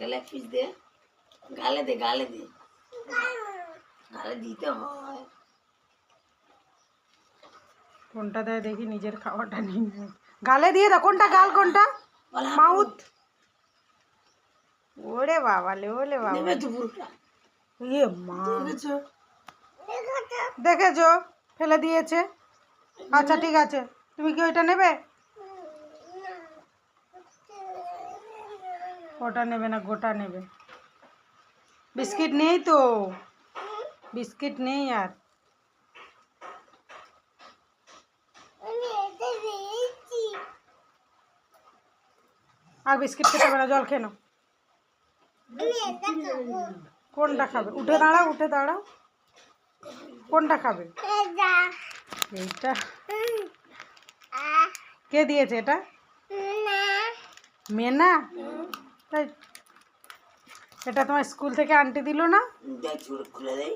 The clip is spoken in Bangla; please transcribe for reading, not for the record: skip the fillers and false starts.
গেলে পিস দে, গালে দে, গালে দে, গালে দিতে হয়। কোনটা দেয় দেখি, নিজের খাওয়াটা নিয়ে নেয়। গালে দিয়ে দাও। কোনটা গাল, কোনটা মাউথ? ওরে বাবালে, ওলে বাবা, নেবে তো পুরোটা। ইয়ে মা, দেখেছো ফেলে দিয়েছে। আচ্ছা ঠিক আছে, তুমি কি ওইটা নেবে? ওটা নেবে না, গোটা নেবে। বিস্কিট নেই তো, বিস্কিট নেই আর। আর বিস্কিট খেতে হবে না, জল খেয়ে নাও। কোনটা খাবে? উঠে দাঁড়াও, উঠে দাঁড়াও। কোনটা খাবে? এইটা। কে দিয়েছে এটা? মেনা? তাই এটা তোমার স্কুল থেকে আন্টি দিল না? খুলে দেই।